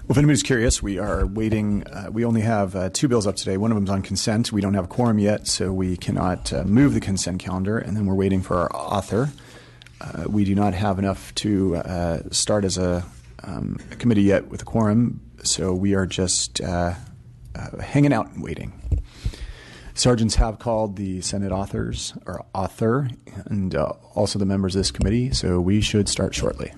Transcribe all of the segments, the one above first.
Well, if anybody's curious, we are waiting. We only have two bills up today. One of them's on consent. We don't have a quorum yet, so we cannot move the consent calendar, and then we're waiting for our author. We do not have enough to start as a committee yet with a quorum, so we are just hanging out and waiting. Sergeants have called the Senate author, and also the members of this committee, so we should start shortly.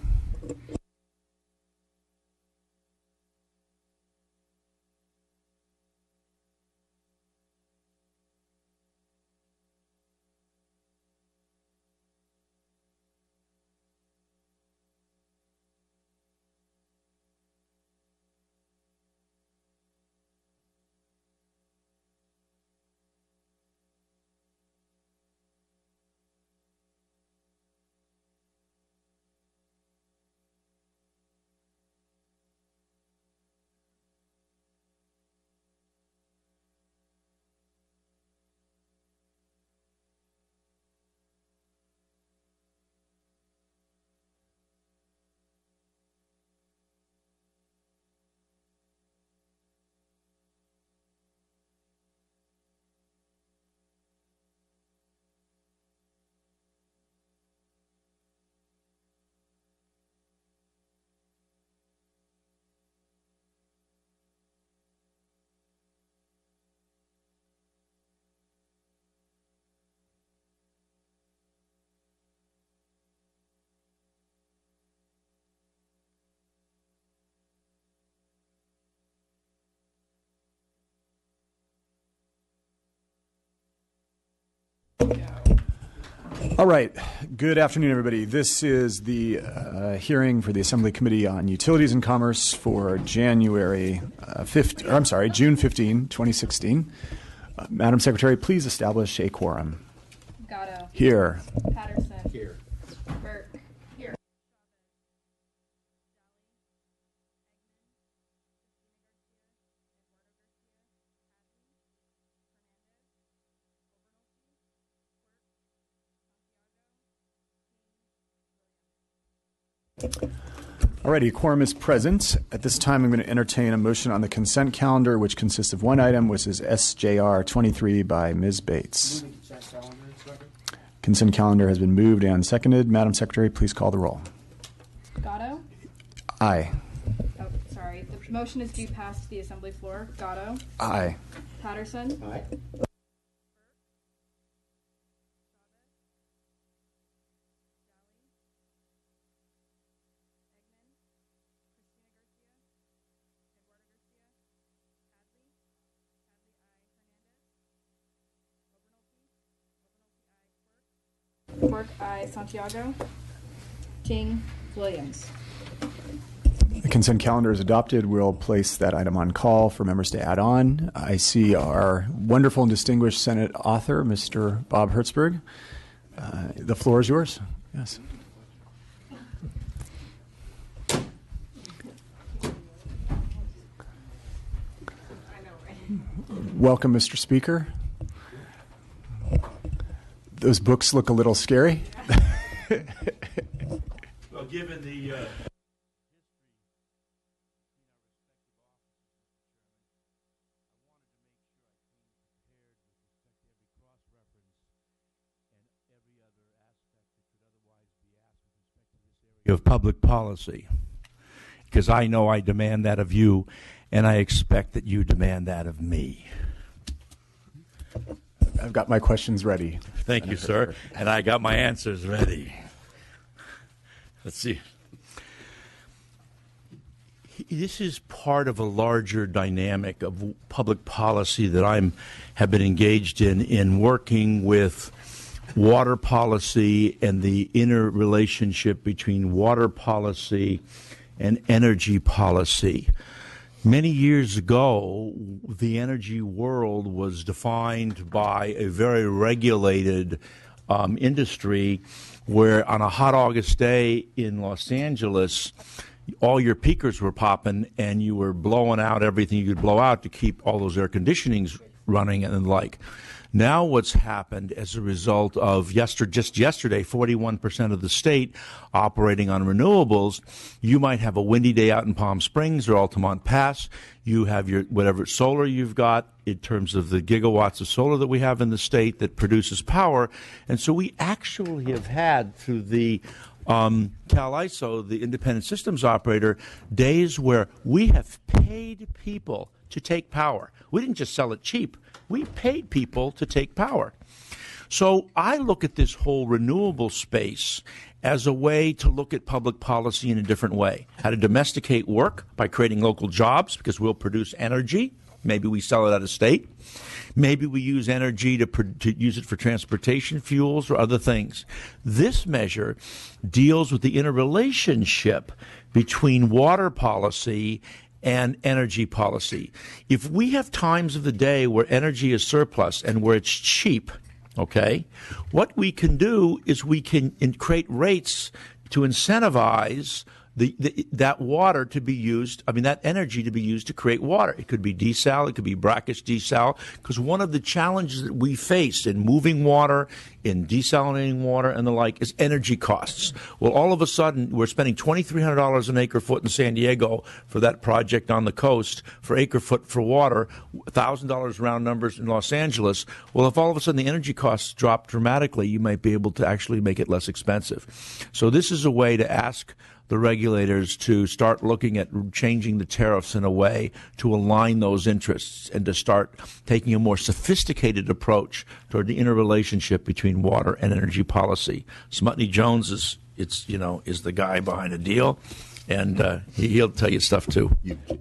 All right. Good afternoon, everybody. This is the hearing for the Assembly Committee on Utilities and Commerce for June 15, 2016. Madam Secretary, please establish a quorum. Gatto. Here. Patterson. Here. Burke. Here. Alrighty, quorum is present. At this time, I'm going to entertain a motion on the consent calendar, which consists of one item, which is SJR 23 by Ms. Bates. Consent calendar has been moved and seconded. Madam Secretary, please call the roll. Gatto. Aye. Oh, sorry. The motion is due past the Assembly floor. Gatto. Aye. Patterson. Aye. Quirk, aye. Santiago. King. Williams. The consent calendar is adopted. We'll place that item on call for members to add on. I see our wonderful and distinguished Senate author, Mr. Bob Hertzberg. The floor is yours. Yes. Welcome, Mr. Speaker. Those books look a little scary. Well, given the of public policy, because I know I demand that of you, and I expect that you demand that of me. I've got my questions ready. Thank you, sir. And I got my answers ready. Let's see. This is part of a larger dynamic of public policy that have been engaged in working with water policy and the interrelationship between water policy and energy policy. Many years ago, the energy world was defined by a very regulated industry where on a hot August day in Los Angeles, all your peakers were popping and you were blowing out everything you could blow out to keep all those air conditionings running and the like. Now what's happened as a result of just yesterday, 41% of the state operating on renewables, you might have a windy day out in Palm Springs or Altamont Pass. You have your whatever solar you've got in terms of the gigawatts of solar that we have in the state that produces power. And so we actually have had through the CalISO, the independent systems operator, days where we have paid people to take power. We didn't just sell it cheap. We paid people to take power. So I look at this whole renewable space as a way to look at public policy in a different way. How to domesticate work by creating local jobs, because we'll produce energy. Maybe we sell it out of state. Maybe we use energy to use it for transportation fuels or other things. This measure deals with the interrelationship between water policy and energy policy. If we have times of the day where energy is surplus and where it's cheap, okay, what we can do is we can create rates to incentivize that water to be used, that energy to be used to create water. It could be desal, it could be brackish desal, because one of the challenges that we face in moving water, in desalinating water and the like is energy costs. Well, all of a sudden, we're spending $2,300 an acre foot in San Diego for that project on the coast for acre foot for water, $1,000 round numbers in Los Angeles. Well, if all of a sudden the energy costs drop dramatically, you might be able to actually make it less expensive. So this is a way to ask the regulators to start looking at changing the tariffs in a way to align those interests and to start taking a more sophisticated approach toward the interrelationship between water and energy policy. Smutny Jones is the guy behind the deal, and he'll tell you stuff too.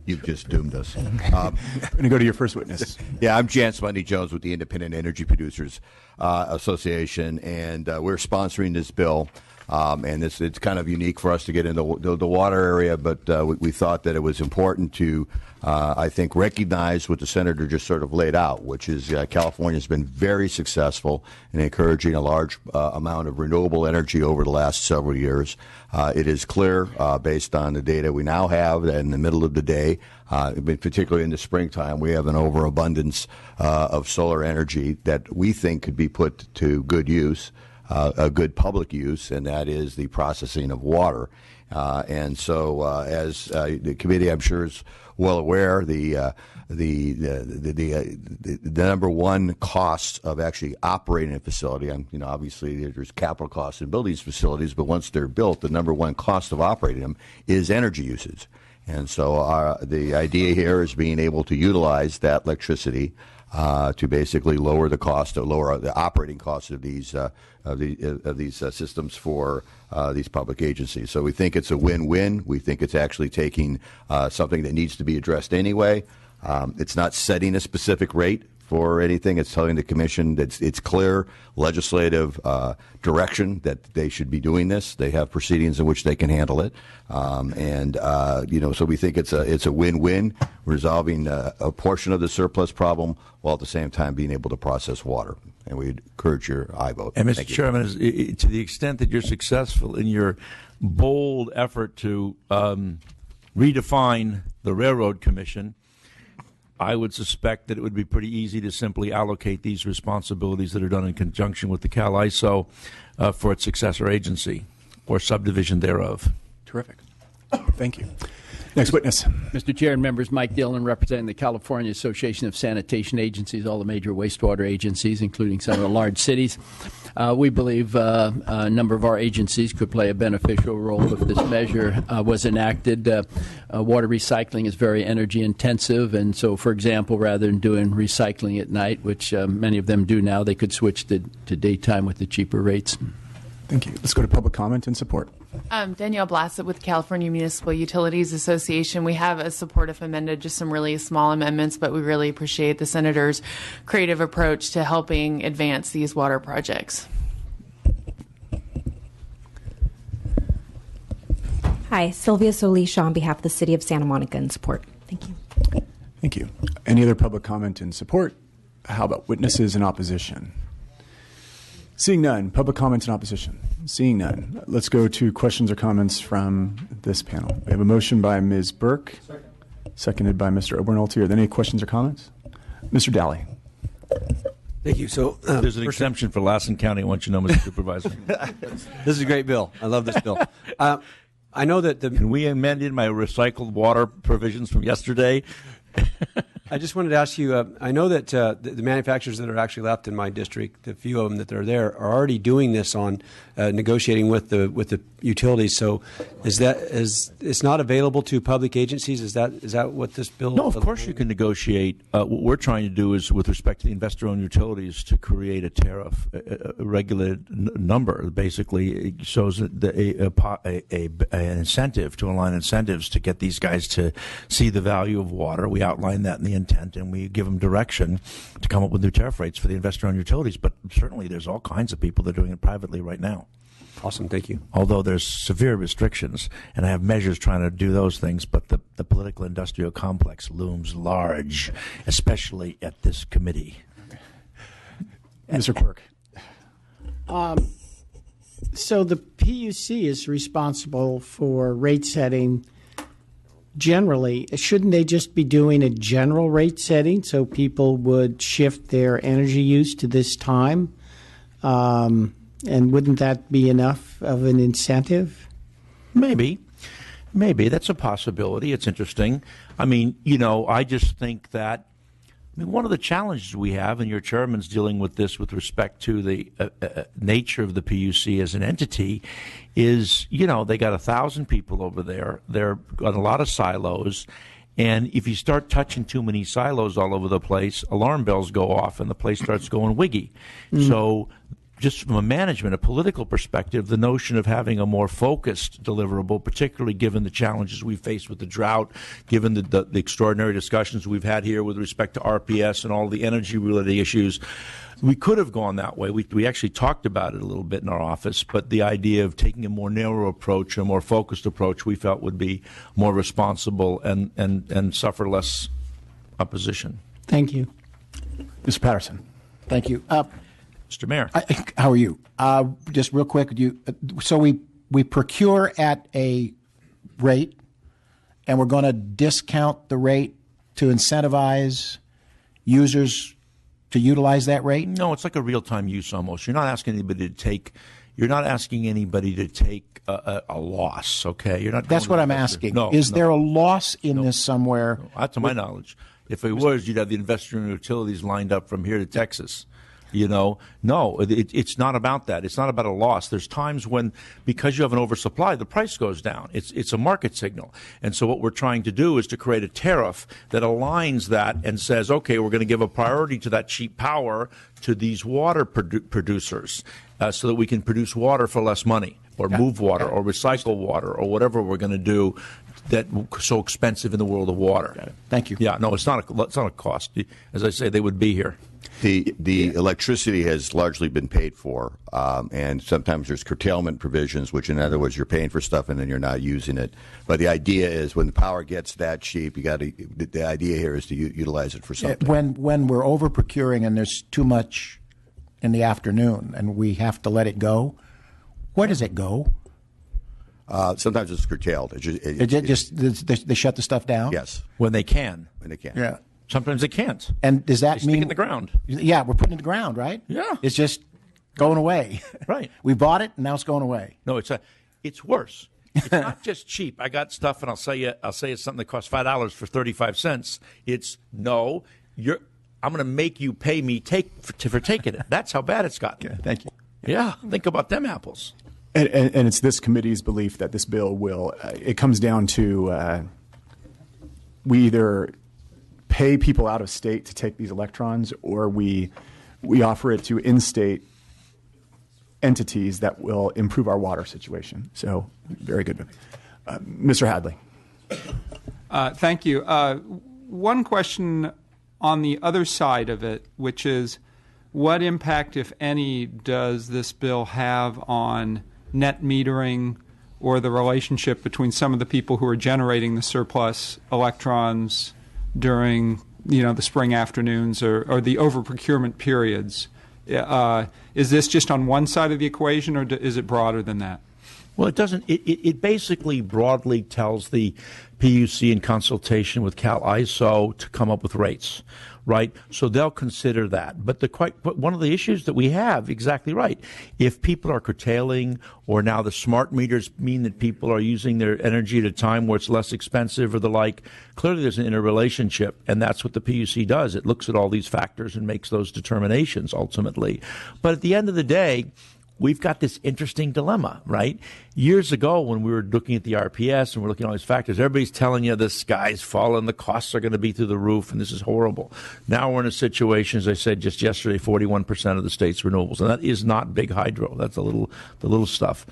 You've just doomed us. I'm going to go to your first witness. Yeah, I'm Jan Smutny Jones with the Independent Energy Producers Association, and we're sponsoring this bill. And it's kind of unique for us to get into the water area, but we thought that it was important to, I think, recognize what the senator just sort of laid out, which is California's been very successful in encouraging a large amount of renewable energy over the last several years. It is clear, based on the data we now have, that in the middle of the day, particularly in the springtime, we have an overabundance of solar energy that we think could be put to good use. A good public use, and that is the processing of water. And so, as the committee, I'm sure, is well aware, the number one cost of actually operating a facility, obviously there's capital costs in building these facilities, but once they're built, the number one cost of operating them is energy usage. And so, the idea here is being able to utilize that electricity to basically lower the operating costs of these systems for these public agencies. So we think it's a win-win. We think it's actually taking something that needs to be addressed anyway. It's not setting a specific rate for anything. It's telling the commission that it's clear legislative direction that they should be doing this. They have proceedings in which they can handle it, so we think it's a win-win, resolving a portion of the surplus problem while at the same time being able to process water. And we encourage your aye vote. And Mr. Chairman, to the extent that you're successful in your bold effort to redefine the Railroad Commission, I would suspect that it would be pretty easy to simply allocate these responsibilities that are done in conjunction with the CalISO for its successor agency or subdivision thereof. Terrific. Thank you. Next witness. Mr. Chair and members, Mike Dillon representing the California Association of Sanitation Agencies, all the major wastewater agencies, including some of the large cities. We believe a number of our agencies could play a beneficial role if this measure was enacted. Water recycling is very energy intensive, and so, for example, rather than doing recycling at night, which many of them do now, they could switch to daytime with the cheaper rates. Thank you. Let's go to public comment and support. Danielle Blassett with California Municipal Utilities Association. We have a supportive amendment, just some really small amendments, but we really appreciate the Senator's creative approach to helping advance these water projects. Hi, Sylvia Solisha on behalf of the City of Santa Monica in support. Thank you. Thank you. Any other public comment in support? How about witnesses in opposition? Seeing none. Public comments in opposition. Seeing none. Let's go to questions or comments from this panel. We have a motion by Ms. Burke, seconded by Mr. Obernolte. Are there any questions or comments? Mr. Daly. Thank you. So There's an exemption for Lassen County, I want you to know, Mr. Supervisor. this is a great bill. I love this bill. I know that Can we amend in my recycled water provisions from yesterday? I just wanted to ask you, I know that the manufacturers that are actually left in my district, the few of them that are there, are already doing this on negotiating with the utilities. So it's not available to public agencies? Is that what this bill? No, of course you can negotiate. What we're trying to do is, with respect to the investor-owned utilities, to create a tariff, a regulated number. Basically, it shows an incentive, to align incentives to get these guys to see the value of water. We outline that in the intent, and we give them direction to come up with new tariff rates for the investor-owned utilities. But certainly there's all kinds of people that are doing it privately right now. Awesome, thank you. Although there's severe restrictions, and I have measures trying to do those things, but the political industrial complex looms large, especially at this committee. Mr. Clerk. So the PUC is responsible for rate setting generally. Shouldn't they just be doing a general rate setting so people would shift their energy use to this time? And wouldn't that be enough of an incentive? Maybe. That's a possibility. It's interesting. I mean, I just think that, one of the challenges we have, and your chairman's dealing with this with respect to the nature of the PUC as an entity, is, they got 1,000 people over there. They're got a lot of silos. And if you start touching too many silos all over the place, alarm bells go off and the place starts going wiggy. So just from a political perspective, the notion of having a more focused deliverable, particularly given the challenges we face with the drought, given the extraordinary discussions we've had here with respect to RPS and all the energy-related issues, we could have gone that way. We actually talked about it a little bit in our office, but the idea of taking a more narrow approach, a more focused approach, we felt would be more responsible and suffer less opposition. Thank you. Mr. Patterson. Thank you. Mr. Mayor. How are you? Just real quick, so we procure at a rate, and we're going to discount the rate to incentivize users to utilize that rate? No, it's like a real-time use almost. You're not asking anybody to take a loss, okay? You're not. That's what I'm asking. No, Is there a loss in this somewhere? Not to my knowledge. If it was, you'd have the investor-owned utilities lined up from here to Texas. No, it's not about that. It's not about a loss. There's times when, because you have an oversupply, the price goes down. It's a market signal. And so what we're trying to do is to create a tariff that aligns that and says, okay, we're going to give a priority to that cheap power to these water producers so that we can produce water for less money, or move water, or recycle water, or whatever we're going to do that's so expensive in the world of water. Thank you. Yeah, no, it's not a cost. As I say, they would be here. The electricity has largely been paid for, and sometimes there's curtailment provisions, which in other words, you're paying for stuff and then you're not using it. But the idea is when the power gets that cheap, the idea here is to utilize it for something. When we're over procuring and there's too much in the afternoon and we have to let it go, where does it go? Sometimes it's curtailed. They shut the stuff down? Yes. When they can. Yeah. Sometimes they can't. And does that they mean stick it in the ground? Yeah, we're putting it in the ground, right? Yeah. It's just going away. Right. We bought it, and now it's going away. No, it's worse. It's not just cheap. I got stuff, and I'll say it's something that costs $5 for 35 cents. It's I'm going to make you pay me for taking it. That's how bad it's gotten. Okay, thank you. Yeah, think about them apples. And it's this committee's belief that this bill will. It comes down to we either pay people out of state to take these electrons, or we offer it to in-state entities that will improve our water situation. So, very good. Mr. Hadley. Thank you. One question on the other side of it, which is, what impact, if any, does this bill have on net metering or the relationship between some of the people who are generating the surplus electrons during the spring afternoons or the over-procurement periods? Is this just on one side of the equation, or is it broader than that? Well, it doesn't. It basically broadly tells the PUC in consultation with Cal ISO to come up with rates, right? So they'll consider that. But one of the issues that we have, exactly right, if people are curtailing, or now the smart meters mean that people are using their energy at a time where it's less expensive or the like, clearly there's an interrelationship, and that's what the PUC does. It looks at all these factors and makes those determinations ultimately. But at the end of the day, we've got this interesting dilemma, right? Years ago, when we were looking at the RPS and we're looking at all these factors, everybody's telling you the sky's falling, the costs are going to be through the roof, and this is horrible. Now we're in a situation, as I said just yesterday, 41% of the state's renewables, and that is not big hydro. That's the little stuff,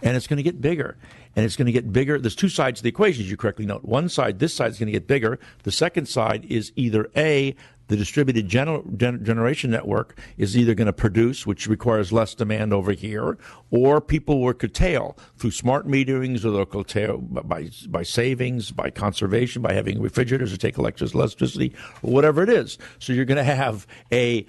and it's going to get bigger. And it's going to get bigger. There's two sides to the equation, as you correctly note. One side, this side is going to get bigger. The second side is either A, the distributed generation network is either going to produce, which requires less demand over here, or people will curtail through smart meterings, or they'll curtail by savings, by conservation, by having refrigerators or take electricity, or whatever it is. So you're going to have a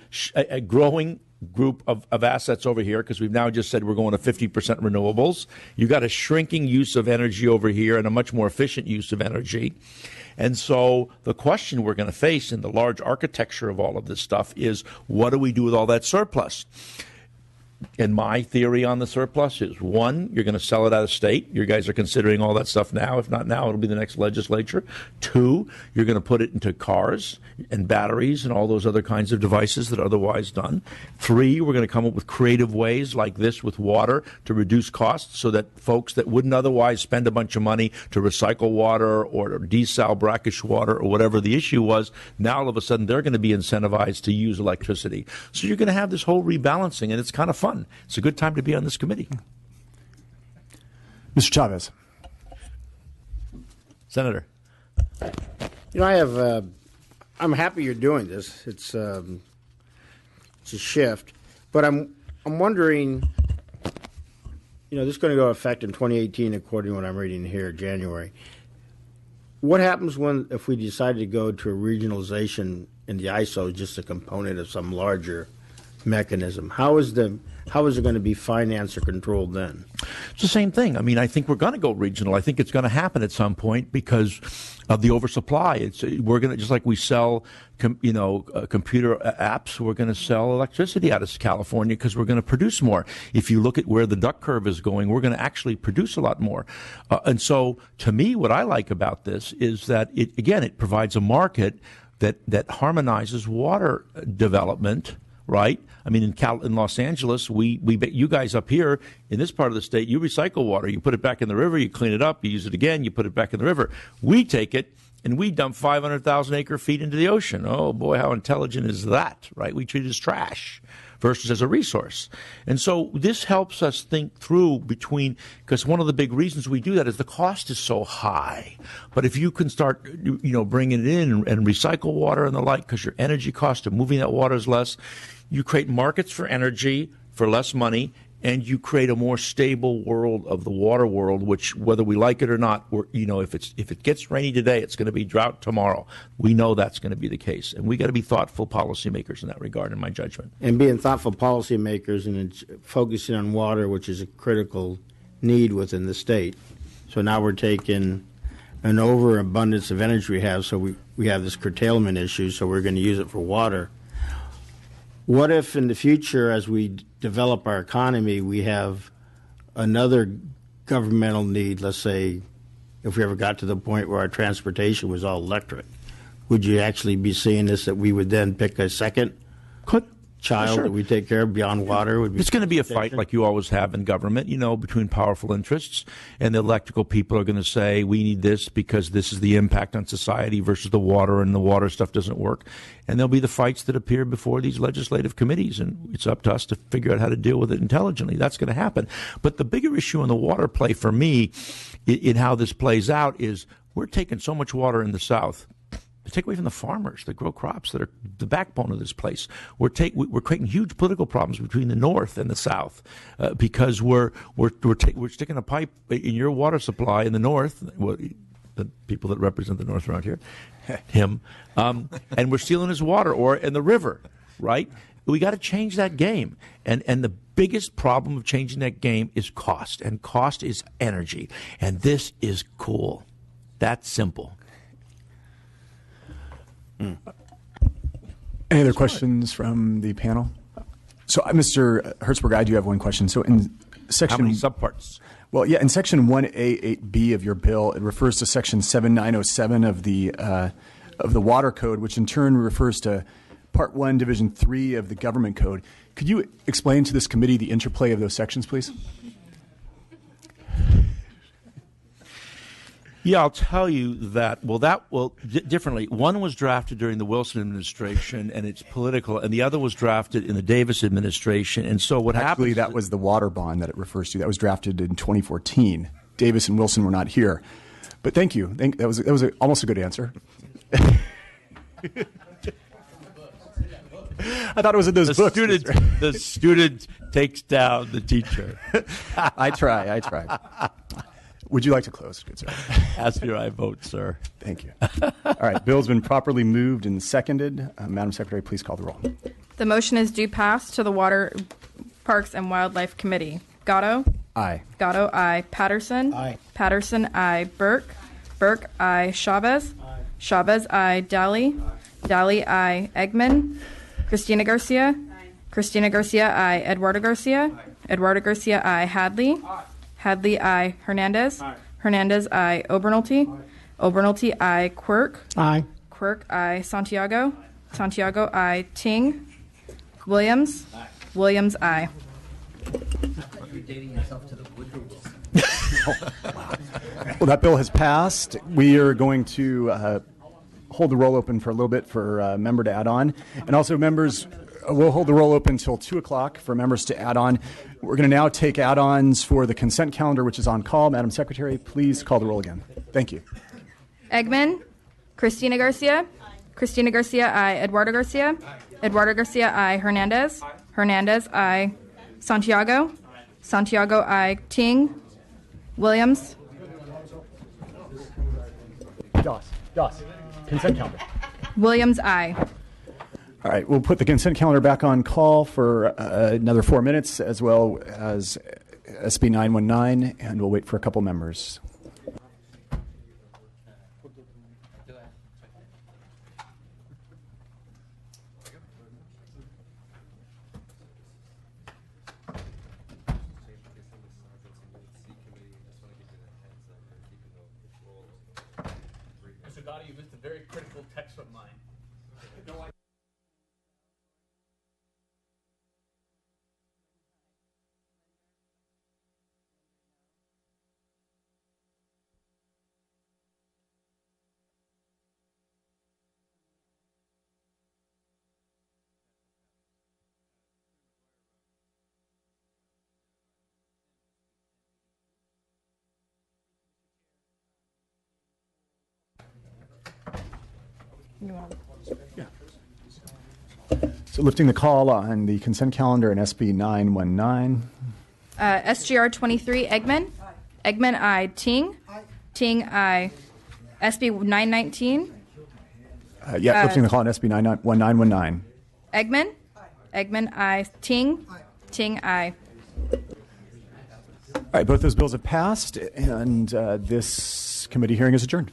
growing group of assets over here, because we've now just said we're going to 50% renewables. You've got a shrinking use of energy over here and a much more efficient use of energy. And so the question we're going to face in the large architecture of all of this stuff is, what do we do with all that surplus? And my theory on the surplus is, one, you're going to sell it out of state. You guys are considering all that stuff now. If not now, it'll be the next legislature. Two, you're going to put it into cars and batteries and all those other kinds of devices that are otherwise done. Three, we're going to come up with creative ways like this with water to reduce costs, so that folks that wouldn't otherwise spend a bunch of money to recycle water or desal brackish water or whatever the issue was, now all of a sudden they're going to be incentivized to use electricity. So you're going to have this whole rebalancing, and it's kind of fun. It's a good time to be on this committee. Mr. Chavez. Senator. You know, I'm happy you're doing this. It's a shift, but I'm wondering, you know, this is going to go into effect in 2018, according to what I'm reading here, January. What happens if we decide to go to a regionalization in the ISO, just a component of some larger mechanism? How is it going to be financed or controlled then? It's the same thing. I mean, I think we're going to go regional. I think it's going to happen at some point because of the oversupply. We're going to, just like we sell, computer apps, we're going to sell electricity out of California because we're going to produce more. If you look at where the duck curve is going, we're going to actually produce a lot more. And so, to me, what I like about this is that it provides a market that harmonizes water development. Right? I mean, in Los Angeles, you guys up here in this part of the state, you recycle water. You put it back in the river, you clean it up, you use it again, you put it back in the river. We take it and we dump 500,000 acre feet into the ocean. Oh, boy, how intelligent is that, right? We treat it as trash versus as a resource. And so this helps us think through because one of the big reasons we do that is the cost is so high. But if you can start, bringing it in and recycle water and the like, because your energy cost of moving that water is less, you create markets for energy for less money, and you create a more stable world of the water world, which, whether we like it or not, if it gets rainy today, it's going to be drought tomorrow. We know that's going to be the case, and we got to be thoughtful policymakers in that regard, in my judgment. And being thoughtful policymakers and focusing on water, which is a critical need within the state. So now we're taking an overabundance of energy we have, so we have this curtailment issue, so we're going to use it for water. What if in the future, as we develop our economy, we have another governmental need? Let's say if we ever got to the point where our transportation was all electric, would you actually be seeing this, that we would then pick a second child that we take care of beyond water? It's going to be a fight like you always have in government, between powerful interests. And the electrical people are going to say, we need this because this is the impact on society versus the water, and the water stuff doesn't work. And there'll be the fights that appear before these legislative committees, and it's up to us to figure out how to deal with it intelligently. That's going to happen. But the bigger issue in the water play for me, in how this plays out, is we're taking so much water in the South. Take away from the farmers that grow crops that are the backbone of this place. We're creating huge political problems between the North and the South because we're sticking a pipe in your water supply in the North. The people that represent the North around here, and we're stealing his water, or in the river, right? We got to change that game. And the biggest problem of changing that game is cost. And cost is energy. And this is cool. That's simple. Any other questions from the panel? So, Mr. Hertzberg, I do have one question. So, in section... How many subparts? Well, yeah, in section 1A8B of your bill, it refers to section 7907 of the Water Code, which in turn refers to Part 1, Division 3 of the Government Code. Could you explain to this committee the interplay of those sections, please? Yeah, I'll tell you that. Differently. One was drafted during the Wilson administration, and it's political, and the other was drafted in the Davis administration. And so what happened? Actually, that was the water bond that it refers to. That was drafted in 2014. Davis and Wilson were not here. But thank you. That was almost a good answer. I thought it was in those books. The student takes down the teacher. I try. Would you like to close, good sir? As do I vote, sir. Thank you. All right, bill's been properly moved and seconded. Madam Secretary, please call the roll. The motion is due pass to the Water, Parks, and Wildlife Committee. Gatto? Aye. Gatto, aye. Patterson? Aye. Patterson, aye. Burke? Burke, aye. Chavez? Aye. Chavez, aye. Daly? Aye. Daly, aye. Eggman? Christina Garcia? Aye. Christina Garcia, aye. Eduardo Garcia? Aye. Eduardo Garcia, aye. Hadley? Aye. Hadley, aye. Hernandez? Aye. Hernandez, aye. Obernolte? Aye. Obernolte, aye. Quirk? Aye. Quirk, aye. Santiago? Aye. Santiago, aye. Ting? Williams? Aye. Williams, aye. You're dating yourself to the Woodrow. Well, that bill has passed. We are going to hold the roll open for a little bit for a member to add on. And also, members, we'll hold the roll open until 2 o'clock for members to add on. We're going to now take add-ons for the consent calendar, which is on call. Madam Secretary, please call the roll again. Thank you. Eggman? Christina Garcia? Aye. Christina Garcia, aye. Eduardo Garcia? Aye. Eduardo Garcia, aye. Hernandez? Aye. Hernandez, aye. Santiago? Aye. Santiago, aye. Ting? Williams? Doss. Consent calendar. Williams, aye. All right, we'll put the consent calendar back on call for another 4 minutes, as well as SB 919, and we'll wait for a couple members. Mr. Gotti, you missed a very critical text of mine. Yeah. So lifting the call on the consent calendar and SB 919. SGR 23, Eggman? Aye. Eggman, aye. Ting? Aye. Ting, aye. SB 919? Lifting the call on SB 1919. Eggman? Aye. Eggman, aye. Ting? Aye. Ting, aye. All right, both those bills have passed, and this committee hearing is adjourned.